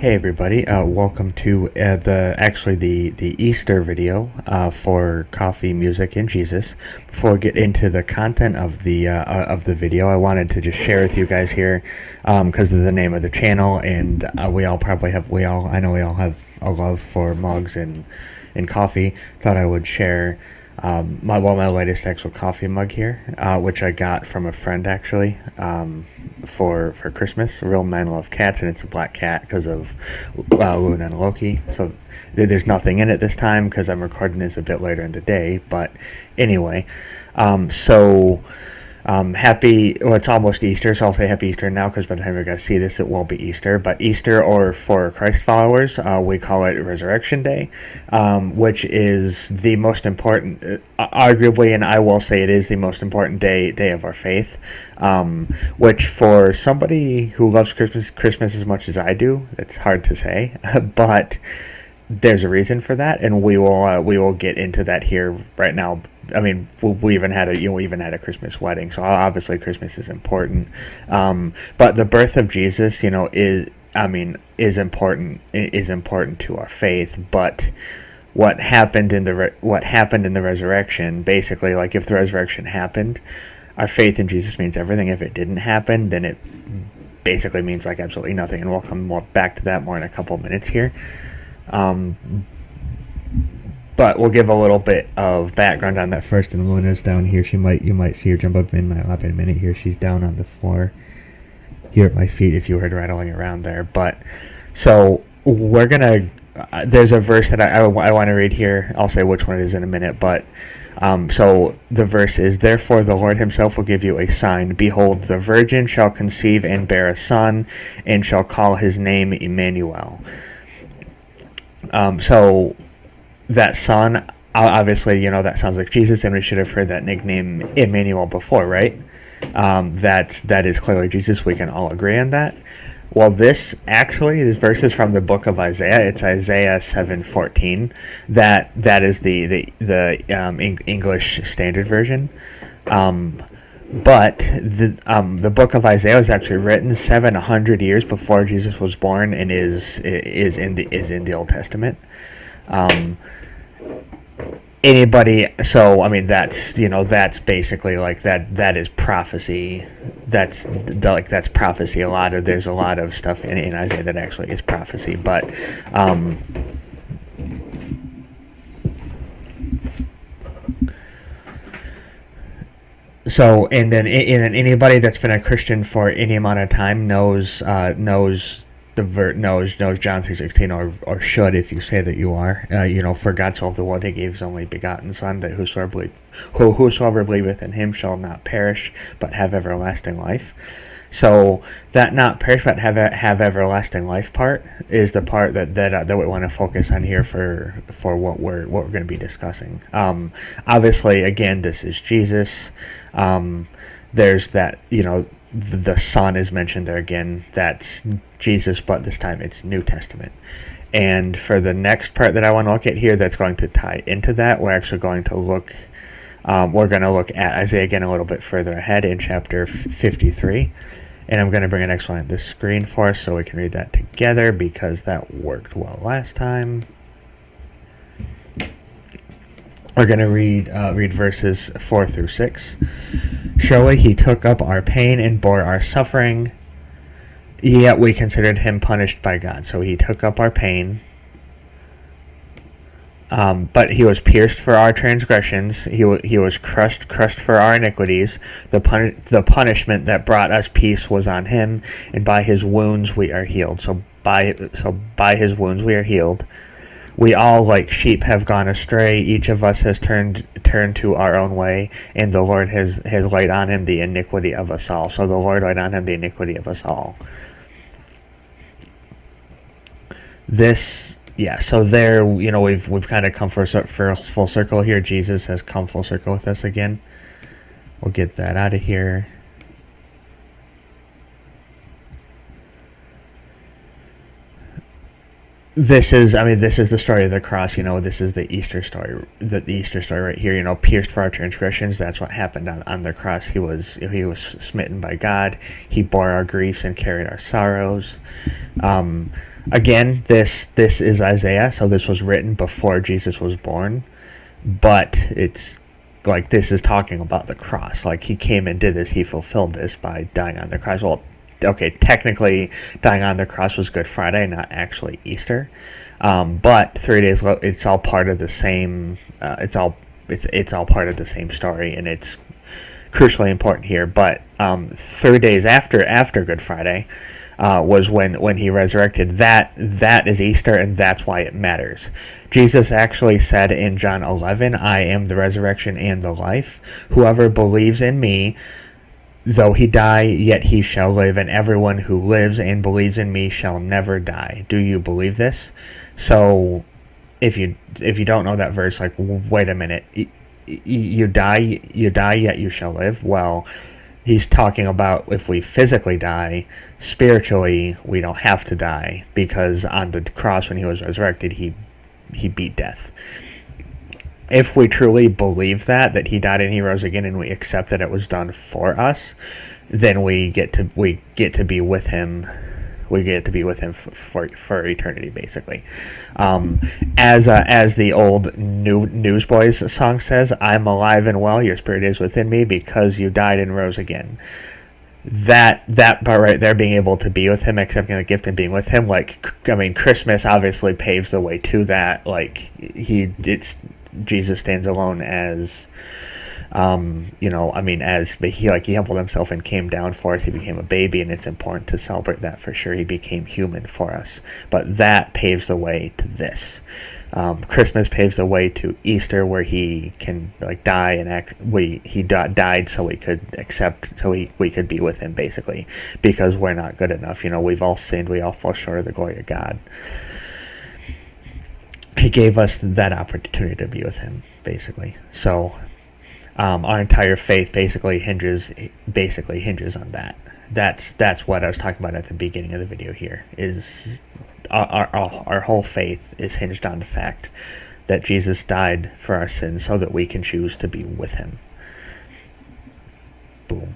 Hey everybody, welcome to the Easter video for Coffee, Music, and Jesus. Before we get into the content of the video, I wanted to just share with you guys here because of the name of the channel, and I know we all have a love for mugs and coffee. Thought I would share my latest actual coffee mug here, which I got from a friend actually for Christmas. A real man love cats, and it's a black cat because of Luna and Loki. So there's nothing in it this time because I'm recording this a bit later in the day. But anyway, happy. Well, it's almost Easter, so I'll say Happy Easter now because by the time you guys see this, it will be Easter. But Easter, or for Christ followers, we call it Resurrection Day, which is the most important, arguably, and I will say it is the most important day of our faith. Which for somebody who loves Christmas as much as I do, it's hard to say, but there's a reason for that, and we will get into that here right now. I mean, we even had a Christmas wedding, so obviously Christmas is important. But the birth of Jesus, is important to our faith. But what happened in the resurrection, basically, like if the resurrection happened, our faith in Jesus means everything. If it didn't happen, then it basically means like absolutely nothing. And we'll come back to that more in a couple minutes here. But we'll give a little bit of background on that first. And Luna's down here. You might see her jump up in my lap in a minute here. She's down on the floor here at my feet if you heard rattling around there. But so we're gonna. There's a verse that I want to read here. I'll say which one it is in a minute. But so the verse is, "Therefore the Lord himself will give you a sign. Behold, the virgin shall conceive and bear a son, and shall call his name Immanuel." So that son, obviously, that sounds like Jesus, and we should have heard that nickname Immanuel before, right? That is clearly Jesus. We can all agree on that. Well, this verse is from the book of Isaiah. It's Isaiah 7:14. That is the English Standard Version. But the book of Isaiah was actually written 700 years before Jesus was born, and is in the Old Testament. That's basically like that is prophecy. That's prophecy. There's a lot of stuff in Isaiah that actually is prophecy, but so and then anybody that's been a Christian for any amount of time knows knows John 3:16, or should, if you say that you are. For God so loved the world, he gave his only begotten Son, that whosoever believeth in him shall not perish, but have everlasting life. So that not perish but have everlasting life part is the part that we want to focus on here for what we're going to be discussing. Obviously, again, this is Jesus. There's that, the Son is mentioned there again. That's Jesus, but this time it's New Testament. And for the next part that I want to look at here, that's going to tie into that, we're actually going to look. We're going to look at Isaiah again a little bit further ahead in chapter 53, and I'm going to bring it actually on the screen for us so we can read that together because that worked well last time. We're going to read verses 4 through 6. "Surely he took up our pain and bore our suffering, yet we considered him punished by God." So he took up our pain, but he was pierced for our transgressions. He was crushed for our iniquities. The punishment that brought us peace was on him, and by his wounds we are healed. So by his wounds we are healed. "We all like sheep have gone astray. Each of us has turned to our own way, and the Lord has laid on him the iniquity of us all." So the Lord laid on him the iniquity of us all. So there, we've kind of come for full circle here. Jesus has come full circle with us again. We'll get that out of here. this is, I mean, this is the story of the cross. This is the Easter story. The Easter story right here. Pierced for our transgressions. That's what happened on the cross. He was smitten by God. He bore our griefs and carried our sorrows. Again, this is Isaiah. So this was written before Jesus was born, but it's like this is talking about the cross. Like he came and did this. He fulfilled this by dying on the cross. Well, okay, technically dying on the cross was Good Friday, not actually Easter, but 3 days later, it's all part of the same. It's all part of the same story, and it's crucially important here. But 3 days after Good Friday was when he resurrected. That is Easter, and that's why it matters. Jesus actually said in John 11, "I am the resurrection and the life. Whoever believes in me, though he die, yet he shall live, and everyone who lives and believes in me shall never die." Do you believe this? So, if you don't know that verse, like, wait a minute, you die, yet you shall live. Well, he's talking about if we physically die, spiritually we don't have to die, because on the cross when he was resurrected, he beat death. If we truly believe that he died and he rose again, and we accept that it was done for us, then we get to be with him. We get to be with him for eternity, basically. As the old Newsboys song says, "I'm alive and well. Your spirit is within me, because you died and rose again." That part right there, being able to be with him, accepting the gift and being with him, Christmas obviously paves the way to that. Jesus stands alone as, as he humbled himself and came down for us. He became a baby, and it's important to celebrate that for sure. He became human for us, but that paves the way to this. Christmas paves the way to Easter, where he can die and he died so we could accept, so we could be with him, basically, because we're not good enough. We've all sinned. We all fall short of the glory of God. He gave us that opportunity to be with him, basically. So our entire faith basically hinges on that. That's what I was talking about at the beginning of the video here. Is our whole faith is hinged on the fact that Jesus died for our sins so that we can choose to be with him. Boom.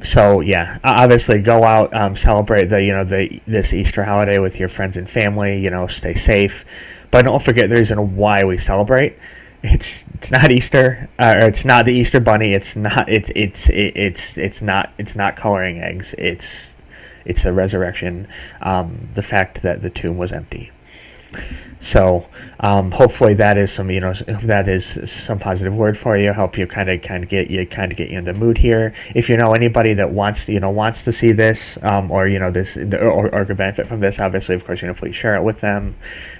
So yeah, obviously go out, celebrate this Easter holiday with your friends and family. Stay safe, but don't forget the reason why we celebrate. It's not Easter, or it's not the Easter bunny. It's not coloring eggs. It's the resurrection. The fact that the tomb was empty. So hopefully that is some positive word for you. Help you kind of get you in the mood here. If you know anybody that wants to see this, or could benefit from this, obviously, of course, please share it with them.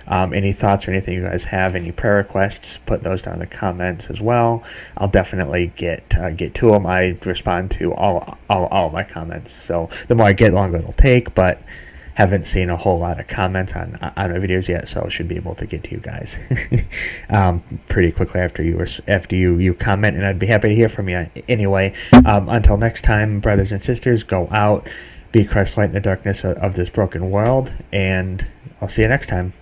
Any thoughts or anything you guys have, any prayer requests, put those down in the comments as well. I'll definitely get to them. I respond to all of my comments. So the more I get, the longer it'll take, but haven't seen a whole lot of comments on my videos yet, so I should be able to get to you guys pretty quickly after you comment, and I'd be happy to hear from you. Anyway, until next time, brothers and sisters, go out, be Christ light in the darkness of this broken world, and I'll see you next time.